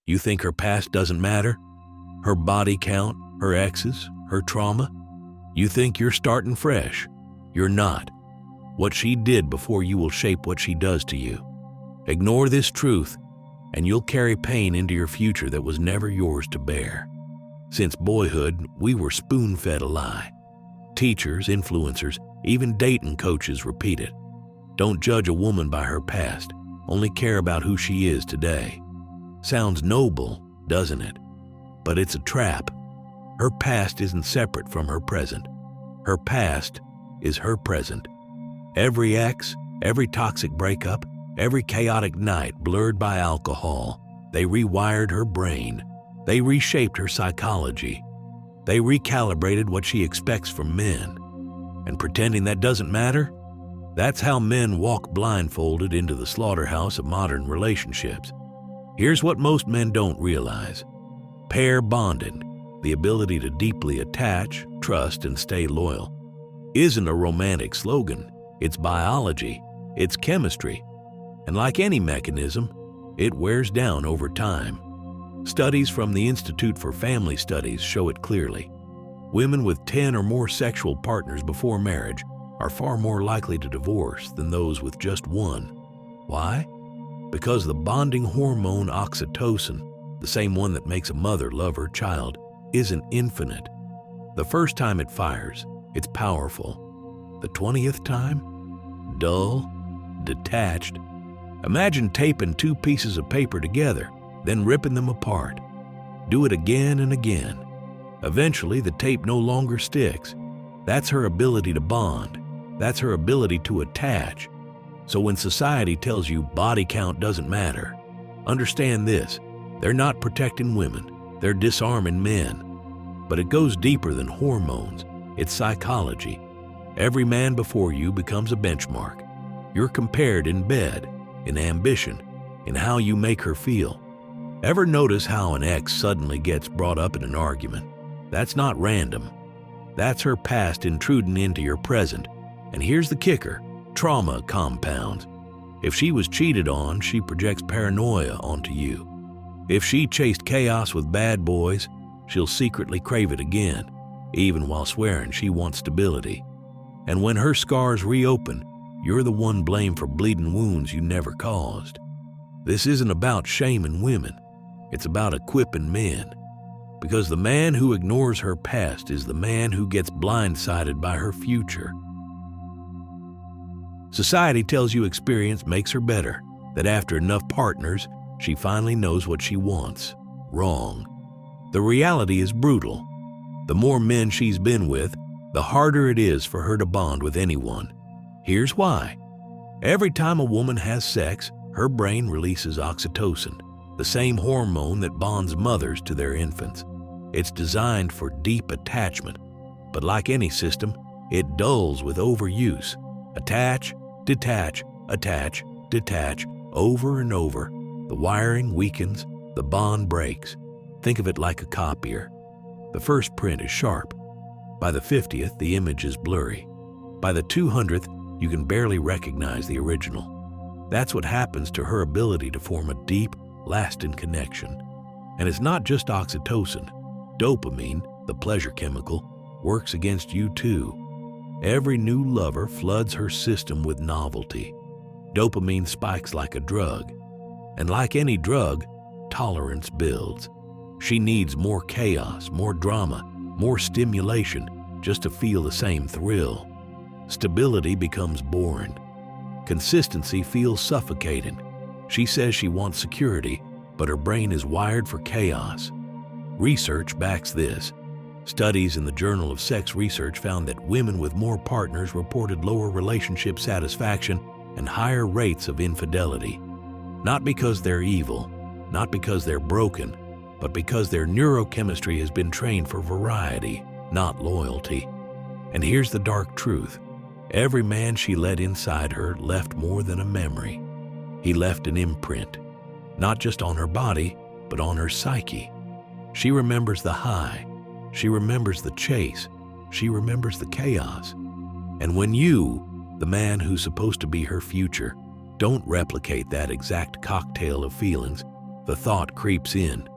You think her past doesn't matter? Her body count, her exes, her trauma? You think you're starting fresh. You're not. What she did before you will shape what she does to you. Ignore this truth, and you'll carry pain into your future that was never yours to bear. Since boyhood, we were spoon-fed a lie. Teachers, influencers, even dating coaches repeat it. Don't judge a woman by her past, only care about who she is today. Sounds noble, doesn't it? But it's a trap. Her past isn't separate from her present. Her past is her present. Every ex, every toxic breakup, every chaotic night blurred by alcohol, they rewired her brain. They reshaped her psychology. They recalibrated what she expects from men. And pretending that doesn't matter? That's how men walk blindfolded into the slaughterhouse of modern relationships. Here's what most men don't realize. Pair bonding, the ability to deeply attach, trust, and stay loyal, isn't a romantic slogan. It's biology. It's chemistry. And like any mechanism, it wears down over time. Studies from the Institute for Family Studies show it clearly. Women with 10 or more sexual partners before marriage are far more likely to divorce than those with just one. Why? Because the bonding hormone oxytocin, the same one that makes a mother love her child, isn't infinite. The first time it fires, it's powerful. The 20th time? Dull, detached. Imagine taping two pieces of paper together, then ripping them apart. Do it again and again. Eventually, the tape no longer sticks. That's her ability to bond. That's her ability to attach. So when society tells you body count doesn't matter, understand this: they're not protecting women, they're disarming men. But it goes deeper than hormones. It's psychology. Every man before you becomes a benchmark. You're compared in bed, in ambition, in how you make her feel. Ever notice how an ex suddenly gets brought up in an argument? That's not random. That's her past intruding into your present. And here's the kicker: trauma compounds. If she was cheated on, she projects paranoia onto you. If she chased chaos with bad boys, she'll secretly crave it again, even while swearing she wants stability. And when her scars reopen, you're the one blamed for bleeding wounds you never caused. This isn't about shaming women. It's about equipping men. Because the man who ignores her past is the man who gets blindsided by her future. Society tells you experience makes her better, that after enough partners, she finally knows what she wants. Wrong. The reality is brutal. The more men she's been with, the harder it is for her to bond with anyone. Here's why. Every time a woman has sex, her brain releases oxytocin, the same hormone that bonds mothers to their infants. It's designed for deep attachment, but like any system, it dulls with overuse. Attach, detach, attach, detach, over and over. The wiring weakens, the bond breaks. Think of it like a copier. The first print is sharp. By the 50th, the image is blurry. By the 200th, you can barely recognize the original. That's what happens to her ability to form a deep, lasting connection. And it's not just oxytocin. Dopamine, the pleasure chemical, works against you too. Every new lover floods her system with novelty. Dopamine spikes like a drug. And like any drug, tolerance builds. She needs more chaos, more drama, more stimulation just to feel the same thrill. Stability becomes boring. Consistency feels suffocating. She says she wants security, but her brain is wired for chaos. Research backs this. Studies in the Journal of Sex Research found that women with more partners reported lower relationship satisfaction and higher rates of infidelity. Not because they're evil, not because they're broken, but because their neurochemistry has been trained for variety, not loyalty. And here's the dark truth. Every man she let inside her left more than a memory. He left an imprint, not just on her body, but on her psyche. She remembers the high. She remembers the chase. She remembers the chaos. And when you, the man who's supposed to be her future, don't replicate that exact cocktail of feelings, The thought creeps in.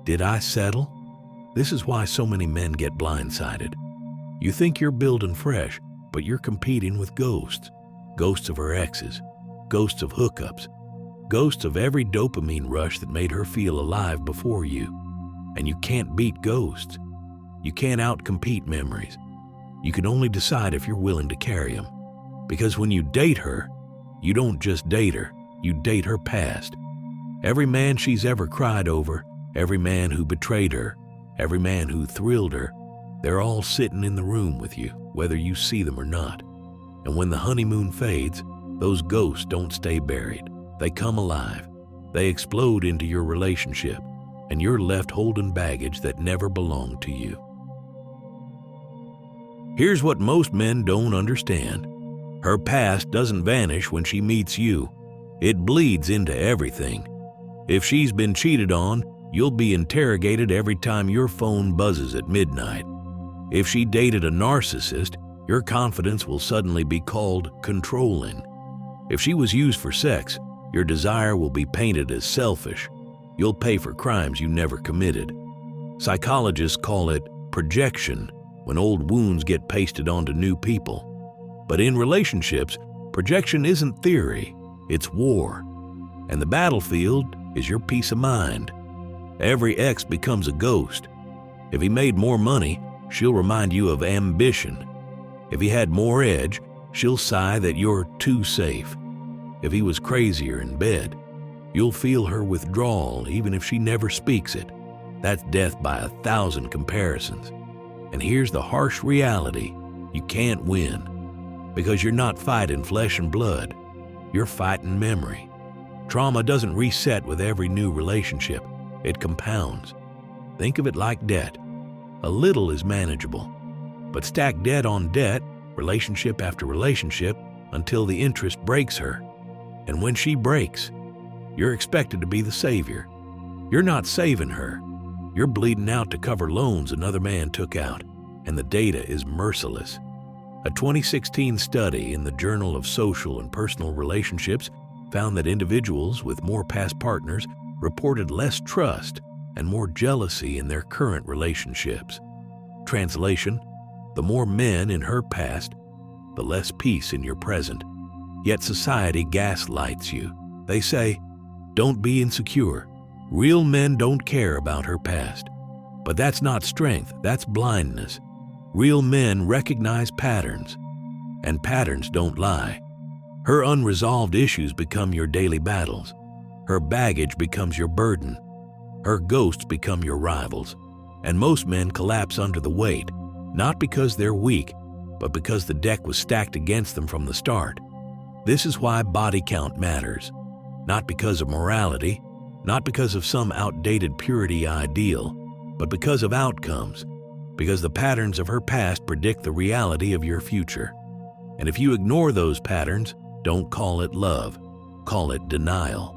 Did I settle? This is why so many men get blindsided. You think you're building fresh, but you're competing with ghosts. Ghosts of her exes, ghosts of hookups, ghosts of every dopamine rush that made her feel alive before you. And you can't beat ghosts. You can't outcompete memories. You can only decide if you're willing to carry them. Because when you date her, you don't just date her, you date her past. Every man she's ever cried over, every man who betrayed her, every man who thrilled her, they're all sitting in the room with you, whether you see them or not. And when the honeymoon fades, those ghosts don't stay buried. They come alive. They explode into your relationship, and you're left holding baggage that never belonged to you. Here's what most men don't understand. Her past doesn't vanish when she meets you. It bleeds into everything. If she's been cheated on, you'll be interrogated every time your phone buzzes at midnight. If she dated a narcissist, your confidence will suddenly be called controlling. If she was used for sex, your desire will be painted as selfish. You'll pay for crimes you never committed. Psychologists call it projection, when old wounds get pasted onto new people. But in relationships, projection isn't theory, it's war. And the battlefield is your peace of mind. Every ex becomes a ghost. If he made more money, she'll remind you of ambition. If he had more edge, she'll sigh that you're too safe. If he was crazier in bed, you'll feel her withdrawal even if she never speaks it. That's death by 1,000 comparisons. And here's the harsh reality. You can't win. Because you're not fighting flesh and blood. You're fighting memory. Trauma doesn't reset with every new relationship. It compounds. Think of it like debt. A little is manageable. But stack debt on debt, relationship after relationship, until the interest breaks her. And when she breaks, you're expected to be the savior. You're not saving her. You're bleeding out to cover loans another man took out, and the data is merciless. A 2016 study in the Journal of Social and Personal Relationships found that individuals with more past partners reported less trust and more jealousy in their current relationships. Translation: the more men in her past, the less peace in your present. Yet society gaslights you. They say, don't be insecure. Real men don't care about her past. But that's not strength, that's blindness. Real men recognize patterns, and patterns don't lie. Her unresolved issues become your daily battles. Her baggage becomes your burden. Her ghosts become your rivals. And most men collapse under the weight, not because they're weak, but because the deck was stacked against them from the start. This is why body count matters. Not because of morality, not because of some outdated purity ideal, but because of outcomes. Because the patterns of her past predict the reality of your future. And if you ignore those patterns, don't call it love, call it denial.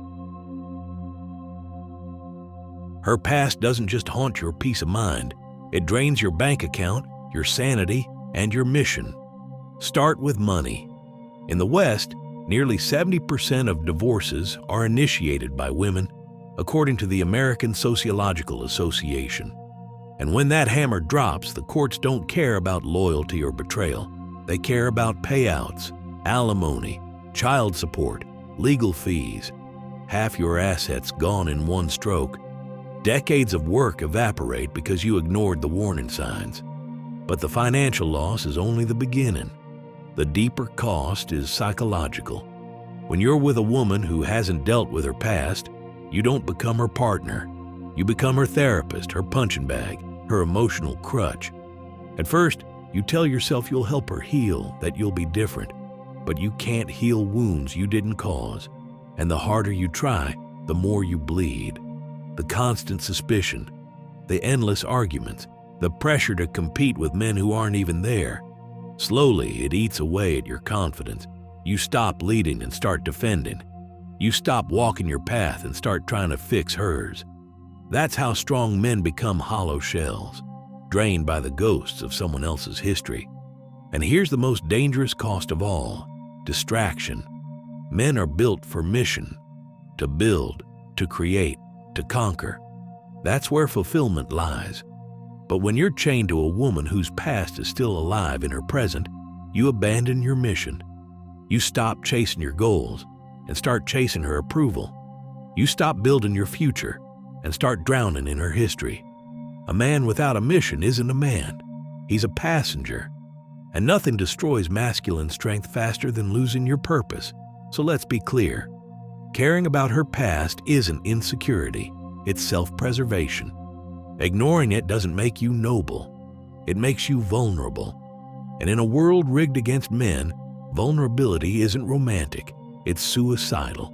Her past doesn't just haunt your peace of mind, it drains your bank account, your sanity, and your mission. Start with money. In the West, nearly 70% of divorces are initiated by women, according to the American Sociological Association. And when that hammer drops, the courts don't care about loyalty or betrayal. They care about payouts, alimony, child support, legal fees. Half your assets gone in one stroke. Decades of work evaporate because you ignored the warning signs. But the financial loss is only the beginning. The deeper cost is psychological. When you're with a woman who hasn't dealt with her past, you don't become her partner. You become her therapist, her punching bag, her emotional crutch. At first, you tell yourself you'll help her heal, that you'll be different. But you can't heal wounds you didn't cause. And the harder you try, the more you bleed. The constant suspicion, the endless arguments, the pressure to compete with men who aren't even there. Slowly, it eats away at your confidence. You stop leading and start defending. You stop walking your path and start trying to fix hers. That's how strong men become hollow shells, drained by the ghosts of someone else's history. And here's the most dangerous cost of all: distraction. Men are built for mission, to build, to create, to conquer. That's where fulfillment lies. But when you're chained to a woman whose past is still alive in her present, you abandon your mission. You stop chasing your goals and start chasing her approval. You stop building your future and start drowning in her history. A man without a mission isn't a man. He's a passenger. And nothing destroys masculine strength faster than losing your purpose. So let's be clear. Caring about her past isn't insecurity. It's self-preservation. Ignoring it doesn't make you noble. It makes you vulnerable. And in a world rigged against men, vulnerability isn't romantic. It's suicidal.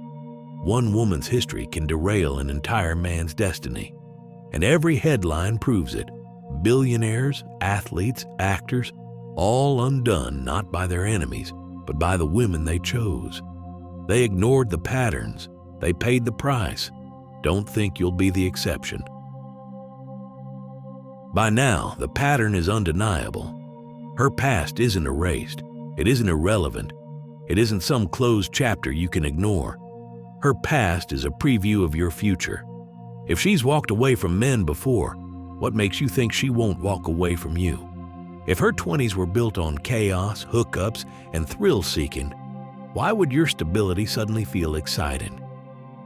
One woman's history can derail an entire man's destiny. And every headline proves it. Billionaires, athletes, actors, all undone not by their enemies, but by the women they chose. They ignored the patterns. They paid the price. Don't think you'll be the exception. By now, the pattern is undeniable. Her past isn't erased. It isn't irrelevant. It isn't some closed chapter you can ignore. Her past is a preview of your future. If she's walked away from men before, what makes you think she won't walk away from you? If her 20s were built on chaos, hookups, and thrill-seeking, why would your stability suddenly feel exciting?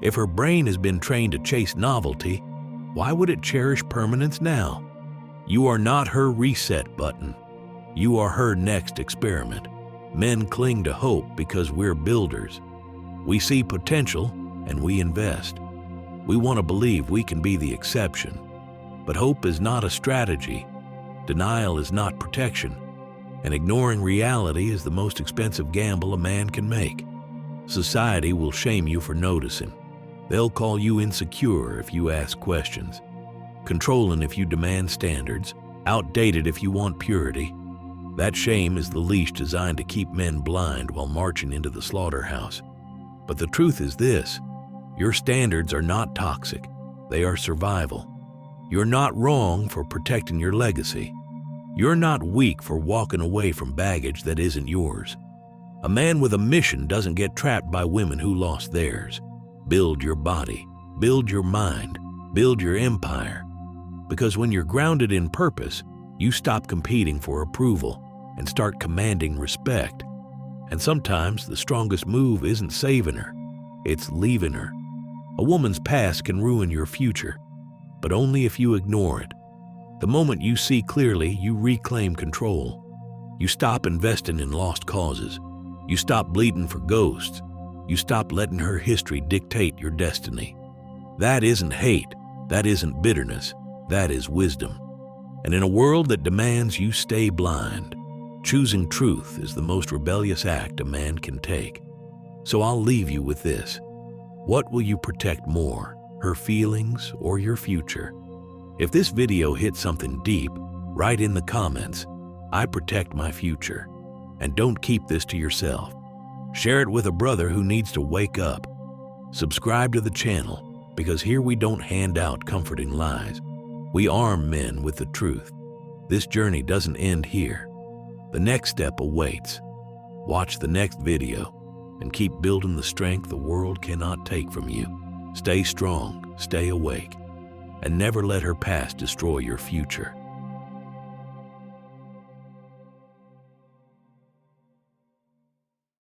If her brain has been trained to chase novelty, why would it cherish permanence now? You are not her reset button. You are her next experiment. Men cling to hope because we're builders. We see potential and we invest. We want to believe we can be the exception. But hope is not a strategy. Denial is not protection. And ignoring reality is the most expensive gamble a man can make. Society will shame you for noticing. They'll call you insecure if you ask questions, controlling if you demand standards, outdated if you want purity. That shame is the leash designed to keep men blind while marching into the slaughterhouse. But the truth is this: your standards are not toxic. They are survival. You're not wrong for protecting your legacy. You're not weak for walking away from baggage that isn't yours. A man with a mission doesn't get trapped by women who lost theirs. Build your body, build your mind, build your empire. Because when you're grounded in purpose, you stop competing for approval and start commanding respect. And sometimes the strongest move isn't saving her, it's leaving her. A woman's past can ruin your future, but only if you ignore it. The moment you see clearly, you reclaim control. You stop investing in lost causes. You stop bleeding for ghosts. You stop letting her history dictate your destiny. That isn't hate. That isn't bitterness. That is wisdom. And in a world that demands you stay blind, choosing truth is the most rebellious act a man can take. So I'll leave you with this. What will you protect more, her feelings or your future? If this video hit something deep, write in the comments, "I protect my future." And don't keep this to yourself. Share it with a brother who needs to wake up. Subscribe to the channel, because here we don't hand out comforting lies. We arm men with the truth. This journey doesn't end here. The next step awaits. Watch the next video and keep building the strength the world cannot take from you. Stay strong, stay awake, and never let her past destroy your future.